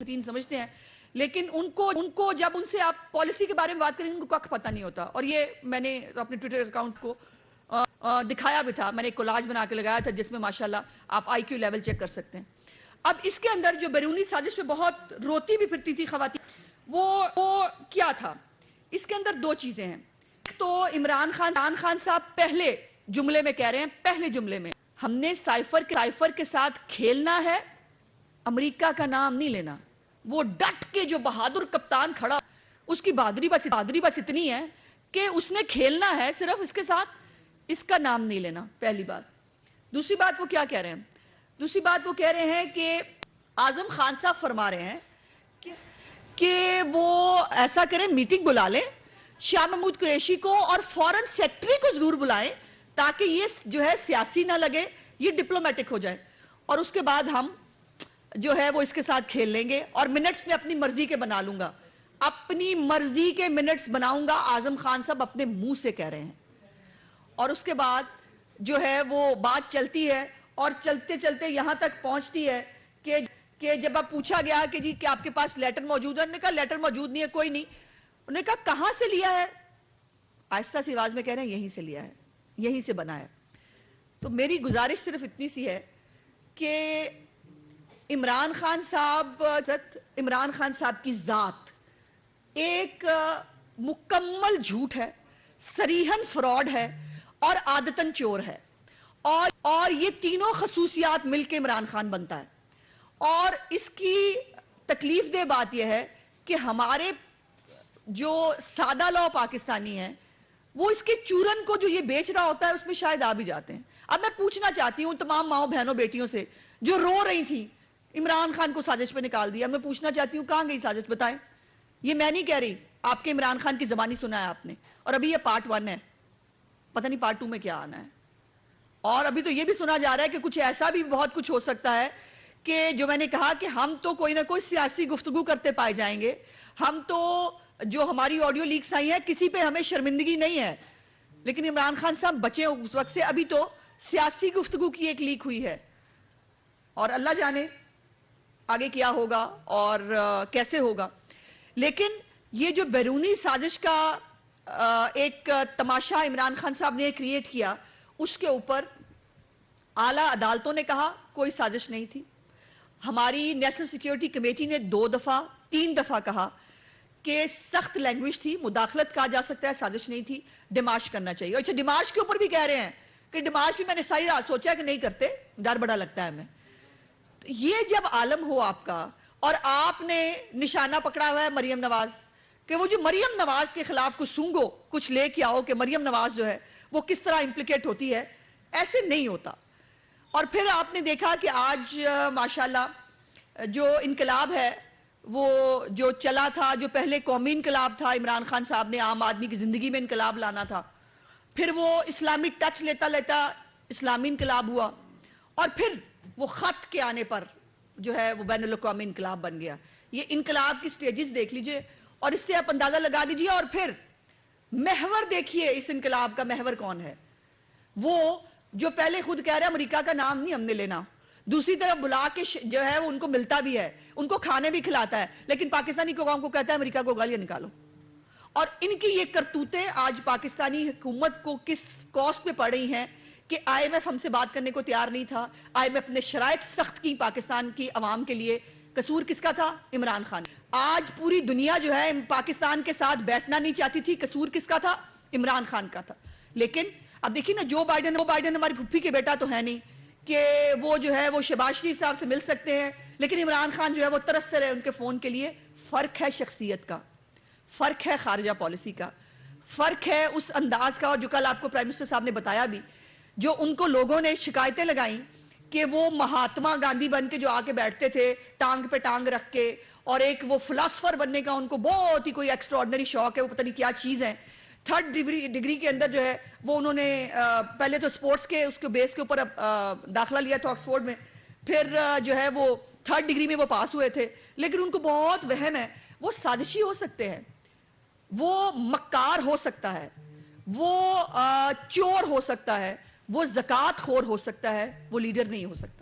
مفتین سمجھتے ہیں، لیکن ان کو جب ان سے آپ پالیسی کے بارے میں بات کریں ان کو کچھ پتہ نہیں ہوتا. اور یہ میں نے اپنے ٹویٹر اکاؤنٹ کو دکھایا بھی تھا، میں نے ایک کولاج بنا کے لگایا تھا جس میں ماشاءاللہ آپ آئی کیو لیول چیک کر سکتے ہیں. اب اس کے اندر جو بیرونی سازش پہ بہت روتی بھی پھرتی تھی خواتین، وہ کیا تھا؟ اس کے اندر دو چیزیں ہیں. تو عمران خان صاحب پہلے جملے میں کہہ رہے ہیں، پہلے جملے میں ہم نے سائفر کے ساتھ کھیلنا ہے، امریکہ کا نام نہیں لینا. وہ ڈٹ کے جو بہادر کپتان کھڑا، اس کی بہادری بس اتنی ہے کہ اس نے کھیلنا ہے صرف اس کے ساتھ، اس کا نام نہیں لینا. پہلی بات. دوسری بات وہ کیا کہہ رہے ہیں؟ دوسری بات وہ کہہ رہے ہیں کہ اعظم خان صاحب فرما رہے ہیں کہ وہ ایسا کریں، میٹنگ بلا لیں شاہ محمود قریشی کو اور فورن سیکٹری کو ضرور بلائیں تاکہ یہ جو ہے سیاسی نہ لگے، یہ ڈپلومیٹک ہو جائے، اور اس کے بعد ہم جو ہے وہ اس کے ساتھ کھیل لیں گے اور منٹس میں اپنی مرضی کے بنا لوں گا. اپنی مرضی کے منٹس بناؤں گا، اعظم خان صاحب اپنے منہ سے کہہ رہے ہیں. اور اس کے بعد جو ہے وہ بات چلتی ہے اور چلتے چلتے یہاں تک پہنچتی ہے کہ جب آپ پوچھا گیا کہ جی کہ آپ کے پاس لیٹر موجود ہے، انہوں نے کہا لیٹر موجود نہیں ہے، کوئی نہیں. انہوں نے کہا کہاں سے لیا ہے؟ آہستہ سی آواز میں کہہ رہے ہیں یہیں سے لیا ہے، یہیں سے بنا ہے. تو میری گزارش صرف اتنی سی ہے کہ عمران خان صاحب کی ذات ایک مکمل جھوٹ ہے، صریحاً فراڈ ہے اور عادتاً چور ہے، اور یہ تینوں خصوصیات مل کے عمران خان بنتا ہے. اور اس کی تکلیف دہ بات یہ ہے کہ ہمارے جو سادہ لو پاکستانی ہیں وہ اس کے چورن کو جو یہ بیچ رہا ہوتا ہے اس میں شاید آ بھی جاتے ہیں. اب میں پوچھنا چاہتی ہوں تمام ماؤں بہنوں بیٹیوں سے جو رو رہی تھیں عمران خان کو سازش پہ نکال دیا، میں پوچھنا چاہتی ہوں کہاں گئی سازش؟ بتائیں. یہ میں نہیں کہہ رہی، آپ کے عمران خان کی زبانی سنا ہے آپ نے، اور ابھی یہ پارٹ 1 ہے، پتہ نہیں پارٹ 2 میں کیا آنا ہے. اور ابھی تو یہ بھی سنا جا رہا ہے کہ کچھ ایسا بھی بہت کچھ ہو سکتا ہے کہ جو میں نے کہا کہ ہم تو کوئی نہ کوئی سیاسی گفتگو کرتے پائے جائیں گے. ہم تو جو ہماری آڈیو لیکس آئی ہیں کسی پہ ہمیں شرمندگی نہیں ہے، لیکن عمران خان صاحب بچے اس وقت سے. ابھی تو سیاسی گفتگو کی ایک لیک ہوئی ہے اور اللہ جانے آگے کیا ہوگا اور کیسے ہوگا. لیکن یہ جو بیرونی سازش کا ایک تماشا عمران خان صاحب نے کریٹ کیا، اس کے اوپر اعلیٰ عدالتوں نے کہا کوئی سازش نہیں تھی. ہماری نیشنل سیکیورٹی کمیٹی نے 3 دفعہ کہا کہ سخت لینگویج تھی، مداخلت کہا جا سکتا ہے، سازش نہیں تھی، ڈیمارش کرنا چاہیے. اچھا ڈیمارش کے اوپر بھی کہہ رہے ہیں کہ ڈیمارش بھی میں نے ساری رات سوچا کہ نہیں کرتے، ڈر بڑا لگتا ہے ہمیں. یہ جب عالم ہو آپ کا اور آپ نے نشانہ پکڑا ہوا ہے مریم نواز، کہ وہ جو مریم نواز کے خلاف کچھ سونگو، کچھ لے کے آؤ کہ مریم نواز جو ہے وہ کس طرح امپلیکیٹ ہوتی ہے، ایسے نہیں ہوتا. اور پھر آپ نے دیکھا کہ آج ماشاءاللہ جو انقلاب ہے وہ جو چلا تھا، جو پہلے قومی انقلاب تھا، عمران خان صاحب نے عام آدمی کی زندگی میں انقلاب لانا تھا، پھر وہ اسلامی ٹچ لیتا اسلامی انقلاب ہوا، اور پھر وہ خط کے آنے پر جو ہے وہ بین الاقوامی انقلاب بن گیا. یہ انقلاب کی سٹیجز دیکھ لیجئے اور اس سے آپ اندازہ لگا دیجئے. اور پھر محور دیکھیے اس انقلاب کا محور کون ہے. وہ جو پہلے خود کہہ رہے ہیں امریکہ کا نام نہیں ہم نے لینا، دوسری طرف بلا کے جو ہے وہ ان کو ملتا بھی ہے، ان کو کھانے بھی کھلاتا ہے، لیکن پاکستانی قوم کو کہتا ہے امریکہ کو گالیاں نکالو. اور ان کی یہ کرتوتیں آج پاکستانی حکومت کو کس کاسٹ پہ پڑ رہی ہیں کہ آئی ایم ایف ہم سے بات کرنے کو تیار نہیں تھا، آئی ایم ایف نے شرائط سخت کی پاکستان کی عوام کے لیے. قصور کس کا تھا؟ عمران خان. آج پوری دنیا جو ہے پاکستان کے ساتھ بیٹھنا نہیں چاہتی تھی، قصور کس کا تھا؟ عمران خان کا تھا. لیکن اب دیکھیں نا جو بائیڈن ہماری پھپھی کے بیٹا تو ہے نہیں کہ وہ جو ہے وہ شہباز شریف صاحب سے مل سکتے ہیں، لیکن عمران خان جو ہے وہ ترستے رہے ان کے فون کے لیے. فرق ہے شخصیت کا، فرق ہے خارجہ پالیسی کا، فرق ہے اس انداز کا. اور جو کل آپ کو پرائم منسٹر صاحب نے بتایا بھی، جو ان کو لوگوں نے شکایتیں لگائیں کہ وہ مہاتما گاندھی بن کے جو آ کے بیٹھتے تھے ٹانگ پہ ٹانگ رکھ کے، اور ایک وہ فلاسفر بننے کا ان کو بہت ہی کوئی ایکسٹراڈنری شوق ہے، وہ پتہ نہیں کیا چیز ہے. 3rd ڈگری کے اندر جو ہے وہ انہوں نے پہلے تو سپورٹس کے اس کے بیس کے اوپر داخلہ لیا تھا آکسفورڈ میں، پھر جو ہے وہ 3rd ڈگری میں وہ پاس ہوئے تھے. لیکن ان کو بہت وہم ہے وہ سازشی ہو سکتے ہیں، وہ مکار ہو سکتا ہے، وہ چور ہو سکتا ہے، وہ زکوٰۃ خور ہو سکتا ہے، وہ لیڈر نہیں ہو سکتا.